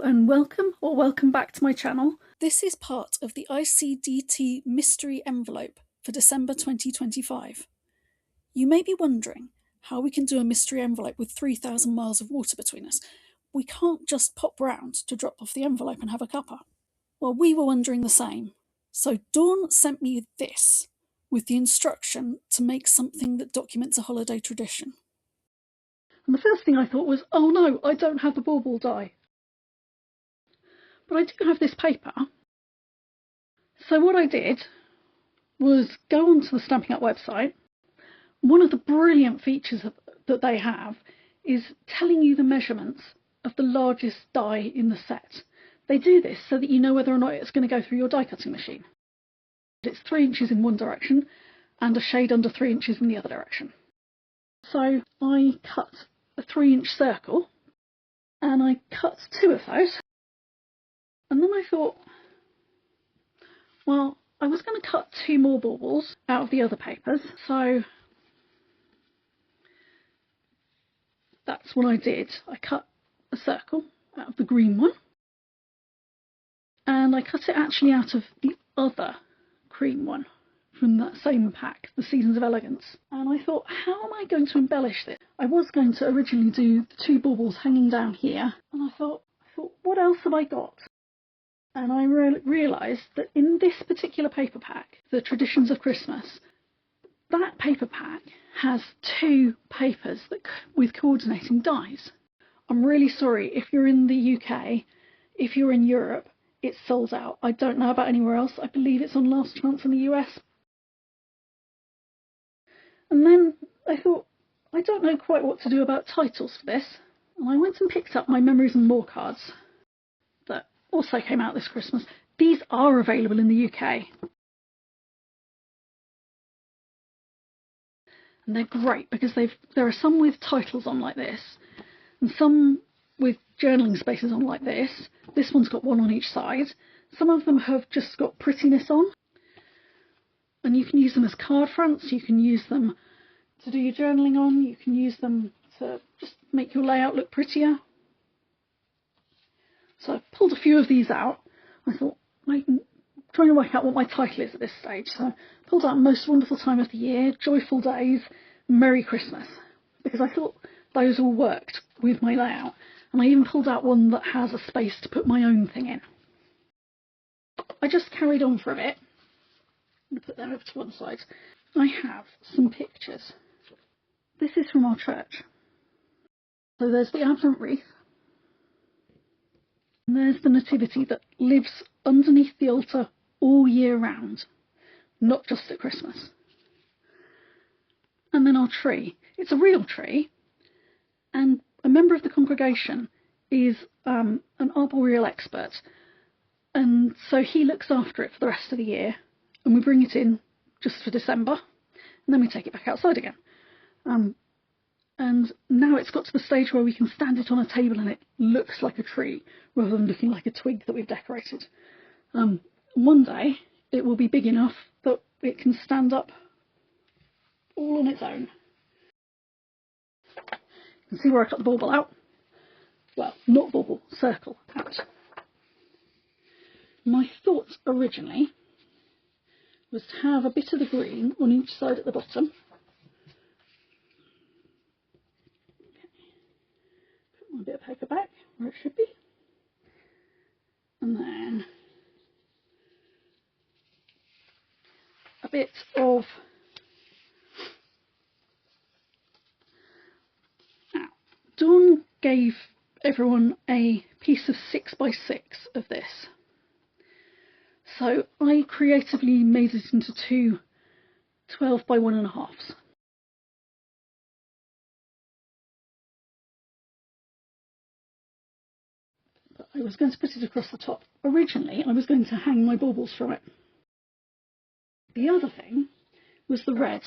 and welcome back to my channel. This is part of the ICDT mystery envelope for December 2025. You may be wondering how we can do a mystery envelope with 3,000 miles of water between us. We can't just pop round to drop off the envelope and have a cuppa. Well, we were wondering the same. So Dawn sent me this with the instruction to make something that documents a holiday tradition. And the first thing I thought was, oh no, I don't have the bauble die. But I do have this paper. So what I did was go onto the Stampin' Up website. One of the brilliant features that they have is telling you the measurements of the largest die in the set. They do this so that you know whether or not it's going to go through your die cutting machine. It's 3 inches in one direction and a shade under 3 inches in the other direction. So I cut a 3-inch circle and I cut 2 of those. And then I thought, well, I was going to cut 2 more baubles out of the other papers, so that's what I did. I cut a circle out of the green one, and I cut it actually out of the other cream one from that same pack, the Seasons of Elegance. And I thought, how am I going to embellish this? I was going to originally do the 2 baubles hanging down here, and I thought, what else have I got? And I realised that in this particular paper pack, the Traditions of Christmas, that paper pack has 2 papers with coordinating dies. I'm really sorry, if you're in the UK, if you're in Europe, it's sold out. I don't know about anywhere else. I believe it's on last chance in the US. And then I thought, I don't know quite what to do about titles for this. And I went and picked up my Memories and More cards that also came out this Christmas. These are available in the UK. And they're great because there are some with titles on like this and some with journaling spaces on like this. This one's got one on each side. Some of them have just got prettiness on. And you can use them as card fronts, you can use them to do your journaling on, you can use them to just make your layout look prettier. So I pulled a few of these out. I thought, I'm trying to work out what my title is at this stage. So I pulled out Most Wonderful Time of the Year, Joyful Days, Merry Christmas, because I thought those all worked with my layout. And I even pulled out one that has a space to put my own thing in. I just carried on for a bit. I'm going to put them over to one side. I have some pictures. This is from our church. So there's the Advent wreath. And there's the Nativity that lives underneath the altar all year round, not just at Christmas. And then our tree. It's a real tree, and a member of the congregation is an arboreal expert, and so he looks after it for the rest of the year, and we bring it in just for December, and then we take it back outside again. And now it's got to the stage where we can stand it on a table and it looks like a tree rather than looking like a twig that we've decorated. One day it will be big enough that it can stand up all on its own. You can see where I cut the bauble out. Well, not bauble, circle out. My thought originally was to have a bit of the green on each side at the bottom. A bit of paper back where it should be, and then a bit of Dawn gave everyone a piece of 6x6 of this, so I creatively made it into 2 12 by 1.5. I was going to put it across the top. Originally, I was going to hang my baubles from it. The other thing was the red.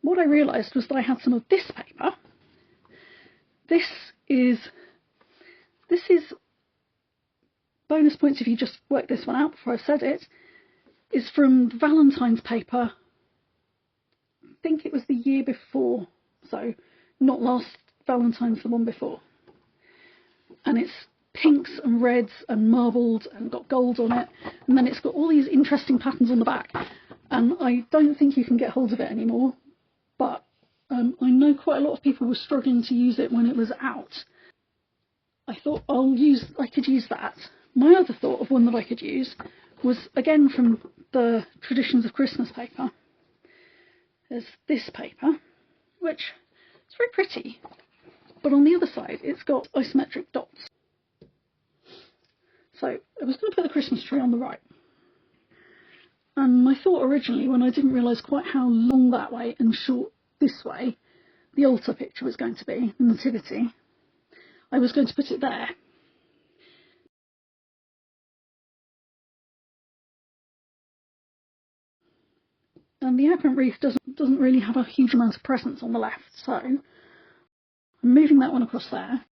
What I realised was that I had some of this paper. This is bonus points if you just work this one out before I've said it, is from Valentine's paper. I think it was the year before, so not last Valentine's, the one before. And it's pinks and reds and marbled and got gold on it, and then it's got all these interesting patterns on the back, and I don't think you can get hold of it anymore, but I know quite a lot of people were struggling to use it when it was out. I thought I could use that. My other thought of one that I could use was, again, from the Traditions of Christmas paper. There's this paper, which is very pretty, but on the other side it's got isometric dots. So I was going to put the Christmas tree on the right. And my thought originally, when I didn't realise quite how long that way and short this way the altar picture was going to be, the nativity, I was going to put it there. And the apparent wreath doesn't really have a huge amount of presence on the left, so I'm moving that one across there,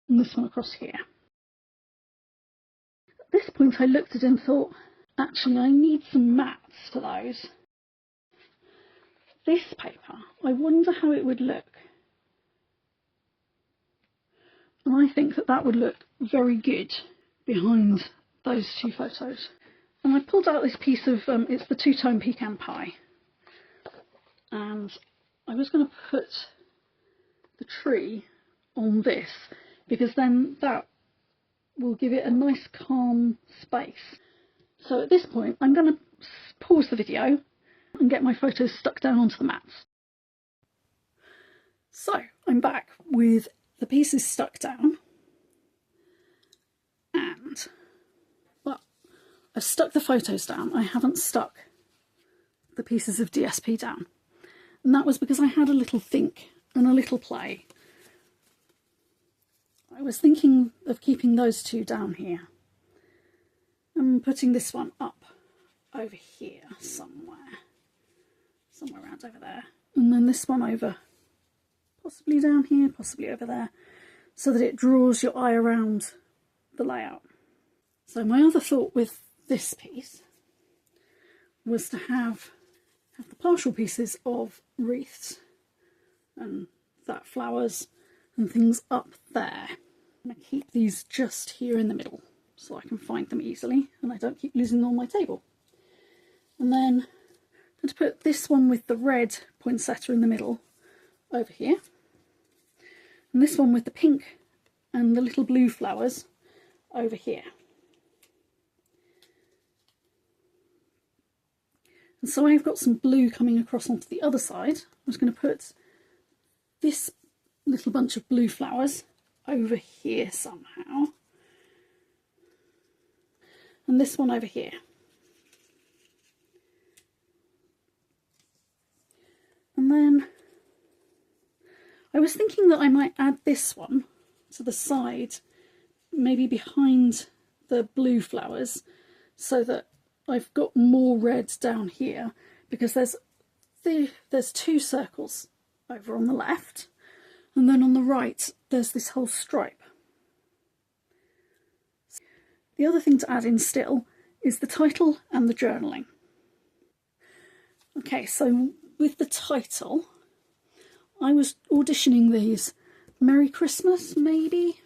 and this one across here. At this point I looked at it and thought, actually I need some mats for those. This paper, I wonder how it would look. And I think that would look very good behind those two photos. And I pulled out this piece of, it's the two-tone Pecan Pie. And I was going to put the tree on this, because then that will give it a nice calm space. So at this point I'm going to pause the video and get my photos stuck down onto the mats. So I'm back with the pieces stuck down, and well, I've stuck the photos down. I haven't stuck the pieces of DSP down, and that was because I had a little think and a little play. I was thinking of keeping those two down here and putting this one up over here somewhere around over there, and then this one over, possibly down here, possibly over there, so that it draws your eye around the layout. So my other thought with this piece was to have the partial pieces of wreaths and that flowers and things up there. I'm going to keep these just here in the middle so I can find them easily and I don't keep losing them on my table. And then I'm going to put this one with the red poinsettia in the middle over here, and this one with the pink and the little blue flowers over here. And so I've got some blue coming across onto the other side. I'm just going to put this little bunch of blue flowers over here somehow, and this one over here. And then I was thinking that I might add this one to the side, maybe behind the blue flowers, so that I've got more red down here, because there's two circles over on the left, and then on the right there's this whole stripe. The other thing to add in still is the title and the journaling. Okay, so with the title, I was auditioning these. Merry Christmas, maybe?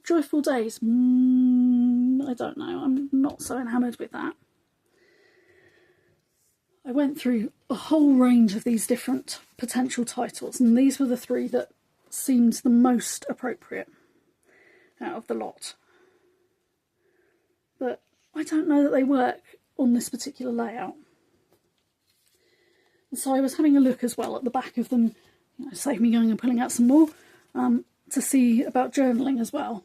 Joyful Days? I don't know. I'm not so enamoured with that. I went through a whole range of these different potential titles, and these were the three that seemed the most appropriate out of the lot. But I don't know that they work on this particular layout. And so I was having a look as well at the back of them, save me going and pulling out some more, to see about journaling as well.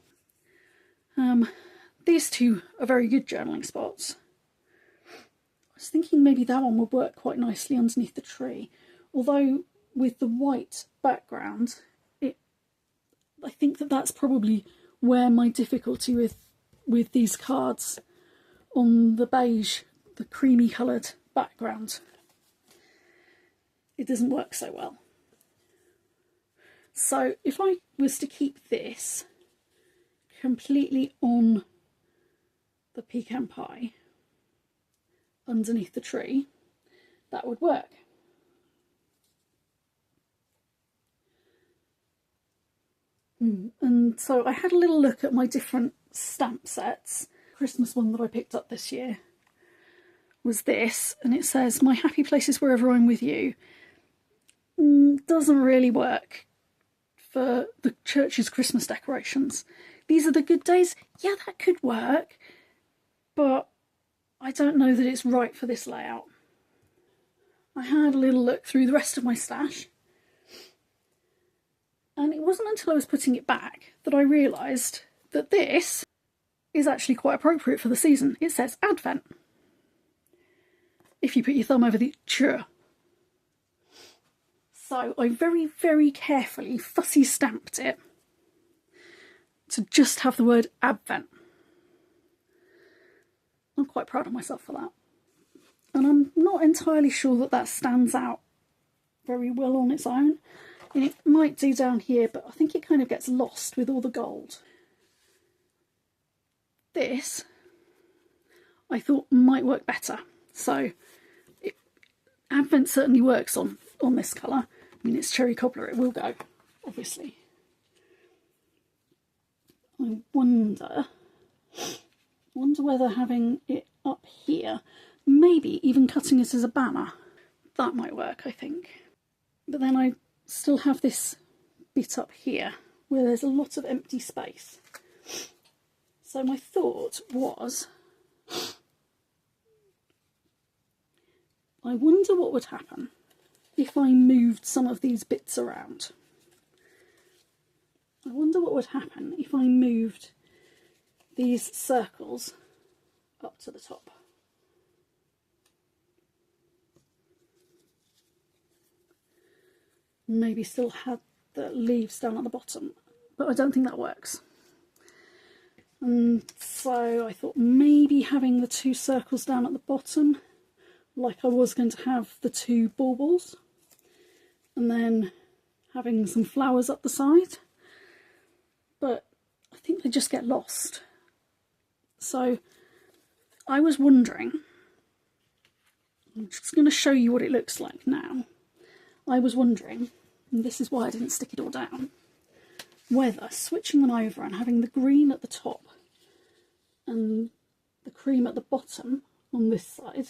These two are very good journaling spots. I was thinking maybe that one would work quite nicely underneath the tree, although with the white background, I think that's probably where my difficulty with these cards on the beige, the creamy coloured background, it doesn't work so well. So if I was to keep this completely on the Pecan Pie underneath the tree, that would work. And so I had a little look at my different stamp sets. Christmas one that I picked up this year was this, and it says, "My happy place is wherever I'm with you." Doesn't really work for the church's Christmas decorations. These are the good days. Yeah, that could work, but I don't know that it's right for this layout. I had a little look through the rest of my stash, and it wasn't until I was putting it back that I realised that this is actually quite appropriate for the season. It says Advent. If you put your thumb over the "ch." So I very, very carefully fussy stamped it to just have the word Advent. I'm quite proud of myself for that. And I'm not entirely sure that that stands out very well on its own. And it might do down here, but I think it kind of gets lost with all the gold. This, I thought, might work better. So Advent certainly works on this colour. I mean, it's cherry cobbler, it will go, obviously. I wonder whether having it up here, maybe even cutting it as a banner, that might work, I think. But then I still have this bit up here where there's a lot of empty space. So my thought was, I wonder what would happen if I moved some of these bits around. I wonder what would happen if I moved these circles up to the top. Maybe still had the leaves down at the bottom, but I don't think that works. And so I thought maybe having the two circles down at the bottom, like I was going to have the two baubles, and then having some flowers up the side, but I think they just get lost. So I was wondering, I'm just going to show you what it looks like now. I was wondering, and this is why I didn't stick it all down, whether switching them over and having the green at the top and the cream at the bottom on this side,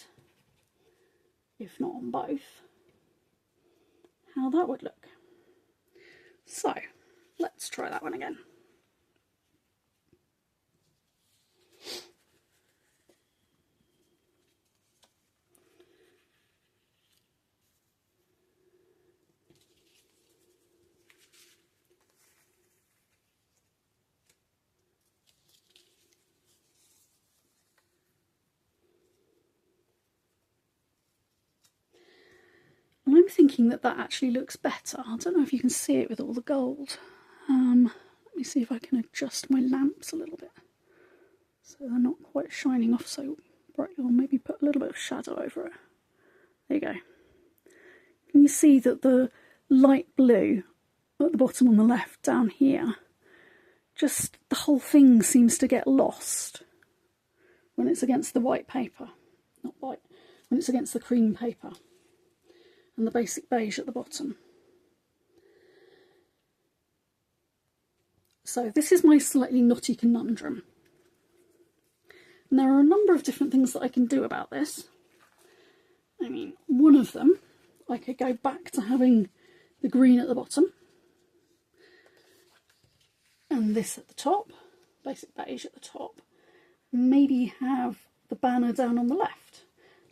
if not on both, how that would look. So let's try that one again. And I'm thinking that that actually looks better. I don't know if you can see it with all the gold. Let me see if I can adjust my lamps a little bit so they're not quite shining off so brightly, or maybe put a little bit of shadow over it. There you go. Can you see that the light blue at the bottom on the left down here, just the whole thing seems to get lost when it's against the white paper. Not white, when it's against the cream paper. And the basic beige at the bottom. So this is my slightly knotty conundrum. And there are a number of different things that I can do about this. I mean, one of them, I could go back to having the green at the bottom, and this at the top, basic beige at the top. Maybe have the banner down on the left.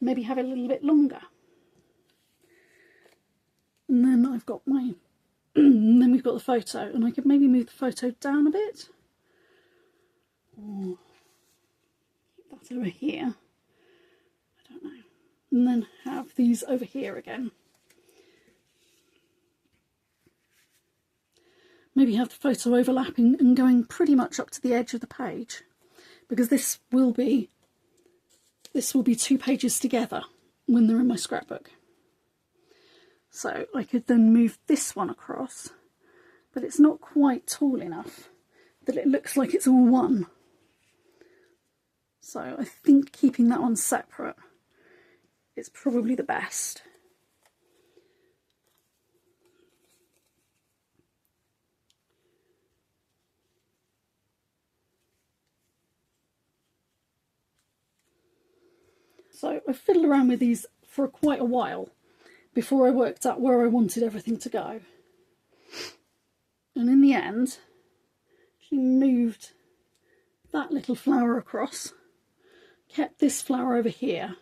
Maybe have it a little bit longer. And then I've got my, and then we've got the photo, and I could maybe move the photo down a bit, or keep that over here, I don't know, and then have these over here again. Maybe have the photo overlapping and going pretty much up to the edge of the page, because this will be 2 pages together when they're in my scrapbook. So I could then move this one across, but it's not quite tall enough that it looks like it's all one. So I think keeping that one separate is probably the best. So I fiddled around with these for quite a while before I worked out where I wanted everything to go. And in the end, she moved that little flower across, kept this flower over here.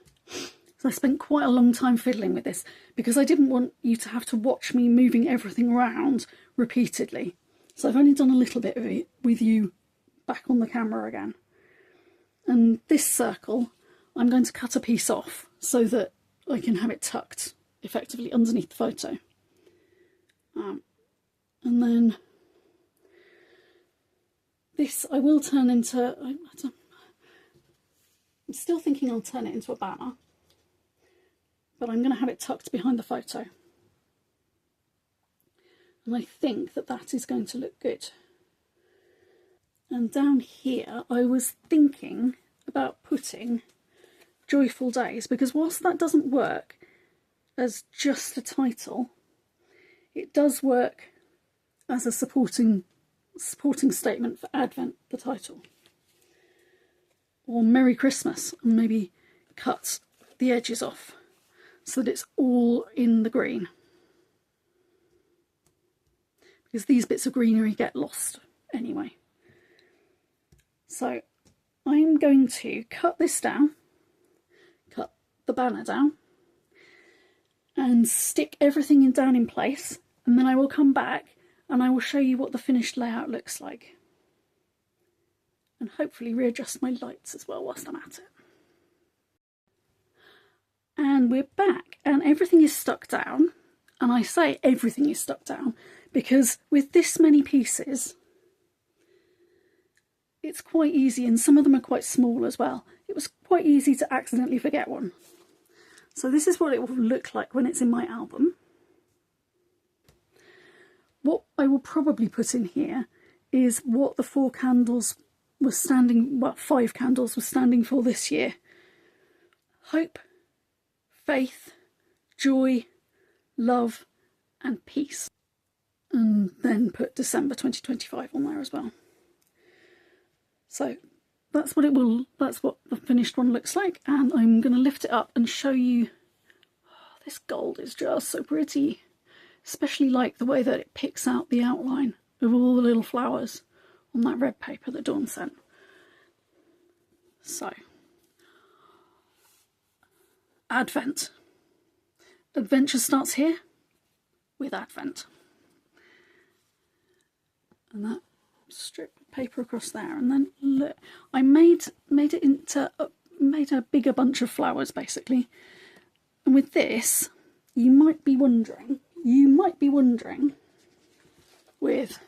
So I spent quite a long time fiddling with this because I didn't want you to have to watch me moving everything around repeatedly. So I've only done a little bit of it with you back on the camera again. And this circle, I'm going to cut a piece off so that I can have it tucked effectively underneath the photo. And then this I will turn into, I'm still thinking I'll turn it into a banner, but I'm going to have it tucked behind the photo. And I think that that is going to look good. And down here, I was thinking about putting Joyful Days, because whilst that doesn't work as just a title, it does work as a supporting statement for Advent, the title. Or Merry Christmas, and maybe cut the edges off so that it's all in the green. Because these bits of greenery get lost anyway. So I'm going to cut this down, cut the banner down, and stick everything down in place, and then I will come back and I will show you what the finished layout looks like. And hopefully readjust my lights as well whilst I'm at it. And we're back, and everything is stuck down. And I say everything is stuck down because with this many pieces, it's quite easy, and some of them are quite small as well. It was quite easy to accidentally forget one. So this is what it will look like when it's in my album. What I will probably put in here is what the 4 candles were standing, well, 5 candles were standing for this year. Hope, faith, joy, love and peace. And then put December 2025 on there as well. So that's what the finished one looks like, and I'm going to lift it up and show you. Oh, this gold is just so pretty, especially like the way that it picks out the outline of all the little flowers on that red paper that Dawn sent. So, Advent. Adventure starts here with Advent. And that strip of paper across there, and then look, I made a bigger bunch of flowers basically. And with this, you might be wondering with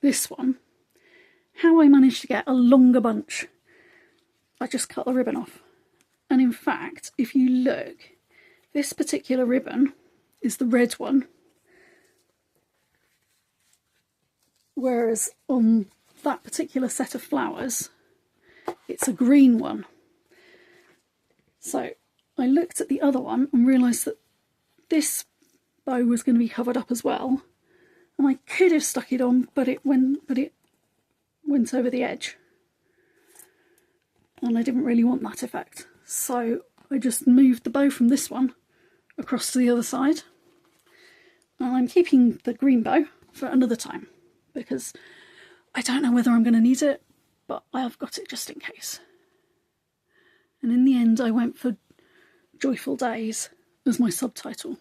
this one how I managed to get a longer bunch. I just cut the ribbon off. And in fact, if you look, this particular ribbon is the red one, whereas on that particular set of flowers, it's a green one. So I looked at the other one and realised that this bow was going to be covered up as well, and I could have stuck it on, but it went over the edge, and I didn't really want that effect. So I just moved the bow from this one across to the other side, and I'm keeping the green bow for another time because I don't know whether I'm going to need it, but I have got it just in case. And in the end I went for Joyful Days as my subtitle.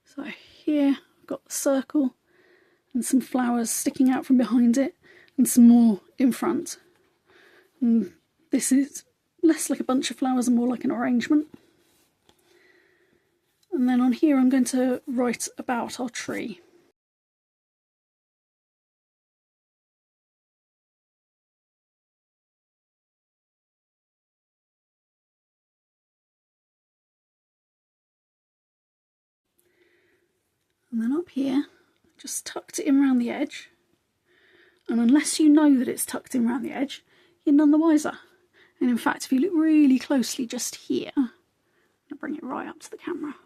So here I've got the circle and some flowers sticking out from behind it and some more in front. And this is less like a bunch of flowers and more like an arrangement. And then on here I'm going to write about our tree. And then up here, just tucked it in around the edge. And unless you know that it's tucked in around the edge, you're none the wiser. And in fact, if you look really closely just here, I'm going to bring it right up to the camera,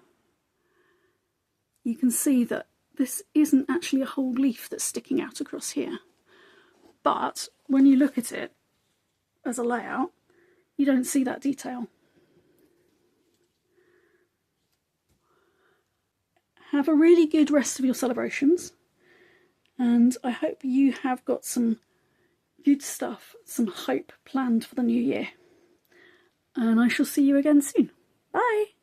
you can see that this isn't actually a whole leaf that's sticking out across here. But when you look at it as a layout, you don't see that detail. Have a really good rest of your celebrations, and I hope you have got some good stuff, some hope planned for the new year. And I shall see you again soon. Bye!